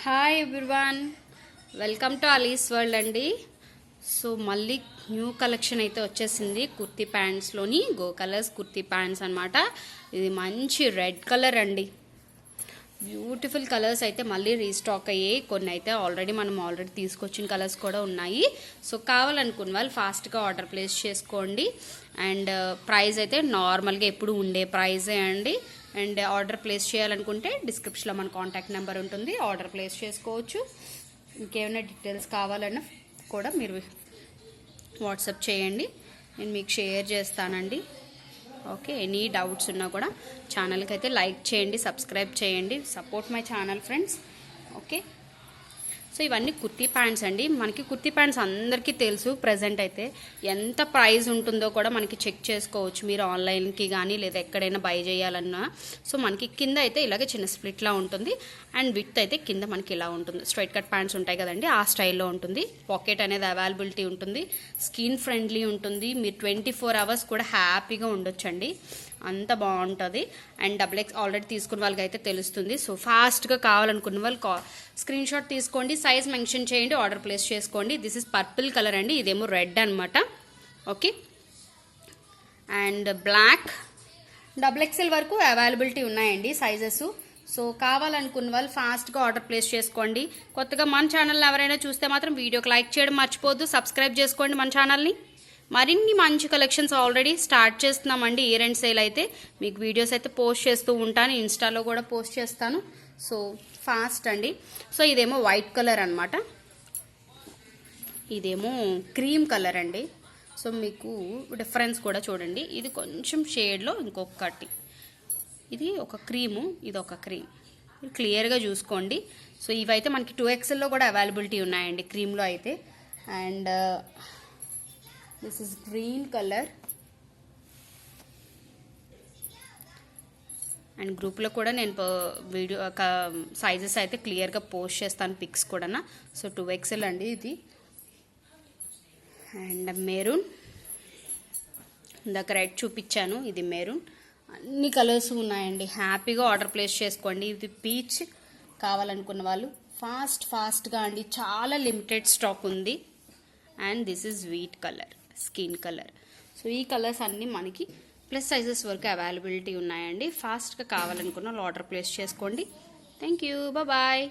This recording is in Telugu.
Hi everyone, welcome to Ali's world అండి. సో మళ్ళీ న్యూ కలెక్షన్ అయితే వచ్చేసింది. కుర్తీ ప్యాంట్స్లోని గో కలర్స్ కుర్తీ ప్యాంట్స్ అనమాట. ఇది మంచి రెడ్ కలర్ అండి. బ్యూటిఫుల్ కలర్స్ అయితే మళ్ళీ రీస్టాక్ అయ్యాయి. కొన్ని అయితే మనం ఆల్రెడీ తీసుకొచ్చిన కలర్స్ కూడా ఉన్నాయి. సో కావాలనుకున్న వాళ్ళు ఫాస్ట్గా ఆర్డర్ ప్లేస్ చేసుకోండి. అండ్ ప్రైస్ అయితే నార్మల్గా ఎప్పుడు ఉండే ప్రైజే అండి. అండ్ ఆర్డర్ ప్లేస్ చేయాలనుకుంటే డిస్క్రిప్షన్లో మన కాంటాక్ట్ నెంబర్ ఉంటుంది, ఆర్డర్ ప్లేస్ చేసుకోవచ్చు. ఇంకేమైనా డీటెయిల్స్ కావాలన్నా కూడా మీరు వాట్సాప్ చేయండి, నేను మీకు షేర్ చేస్తానండి. ఓకే, ఎనీ డౌట్స్ ఉన్నా కూడా ఛానల్కి అయితే లైక్ చేయండి, సబ్స్క్రైబ్ చేయండి, support my channel friends. Okay, so ఇవన్నీ కుర్తీ ప్యాంట్స్ అండి. మనకి కుర్తీ ప్యాంట్స్ అందరికీ తెలుసు. ప్రజెంట్ అయితే ఎంత ప్రైస్ ఉంటుందో కూడా మనకి చెక్ చేసుకోవచ్చు మీరు ఆన్లైన్కి కానీ లేదా ఎక్కడైనా బై చేయాలన్నా. సో మనకి కింద అయితే ఇలాగే చిన్న స్ప్లిట్లా ఉంటుంది. అండ్ విత్ అయితే కింద మనకి ఇలా ఉంటుంది. స్ట్రైట్ కట్ ప్యాంట్స్ ఉంటాయి కదండి, ఆ స్టైల్లో ఉంటుంది. పాకెట్ అనేది అవైలబిలిటీ ఉంటుంది. స్కిన్ ఫ్రెండ్లీ ఉంటుంది. మీరు 24 అవర్స్ కూడా హ్యాపీగా ఉండొచ్చండి, అంత బాగుంటుంది. అండ్ డబుల్ ఆల్రెడీ తీసుకున్న వాళ్ళకి అయితే తెలుస్తుంది. సో ఫాస్ట్గా కావాలనుకున్న వాళ్ళు స్క్రీన్ షాట్ తీసుకోండి, సైజ్ మెన్షన్ చేయండి, ఆర్డర్ ప్లేస్ చేసుకోండి. దిస్ ఇస్ పర్పుల్ కలర్ అండి, ఇదేమో రెడ్ అనమాట. ఓకే, అండ్ బ్లాక్ XXL వరకు అవైలబిలిటీ ఉన్నాయండి సైజెస్. సో కావాలనుకున్న వాళ్ళు ఫాస్ట్గా ఆర్డర్ ప్లేస్ చేసుకోండి. కొత్తగా మన ఛానల్ ఎవరైనా చూస్తే మాత్రం వీడియోకి లైక్ చేయడం మర్చిపోద్దు, సబ్స్క్రైబ్ చేసుకోండి మన ఛానల్ని. మరిన్ని మంచి కలెక్షన్స్ ఆల్రెడీ స్టార్ట్ చేస్తున్నామండి. ఇయర్ ఎండ్ సేల్ అయితే మీకు వీడియోస్ అయితే పోస్ట్ చేస్తూ ఉంటాను, ఇన్స్టాలో కూడా పోస్ట్ చేస్తాను. సో ఫాస్ట్ అండి. సో ఇదేమో వైట్ కలర్ అనమాట, ఇదేమో క్రీమ్ కలర్ అండి. సో మీకు డిఫరెన్స్ కూడా చూడండి, ఇది కొంచెం షేడ్లో ఇంకొకటి, ఇది ఒక క్రీము, ఇది ఒక క్రీమ్, క్లియర్గా చూసుకోండి. సో ఇవైతే మనకి 2XLలో కూడా అవైలబిలిటీ ఉన్నాయండి క్రీమ్లో అయితే. And this is green colour. And గ్రూప్లో కూడా నేను వీడియో సైజెస్ అయితే క్లియర్గా పోస్ట్ చేస్తాను, పిక్స్ కూడా. సో 2XL అండి ఇది. అండ్ మెరూన్, ఇందాక రెడ్ చూపించాను, ఇది మెరూన్. అన్ని కలర్స్ ఉన్నాయండి, హ్యాపీగా ఆర్డర్ ప్లేస్ చేసుకోండి. ఇది పీచ్ కావాలనుకున్న వాళ్ళు ఫాస్ట్గా అండి, చాలా లిమిటెడ్ స్టాక్ ఉంది. And this is wheat colour, skin colour. So ఈ కలర్స్ అన్నీ మనకి ప్లస్ సైజెస్ వరకు అవైలబిలిటీ ఉన్నాయండి. ఫాస్ట్గా కావాలనుకున్న ఆర్డర్ ప్లేస్ చేసుకోండి. Thank you, bye.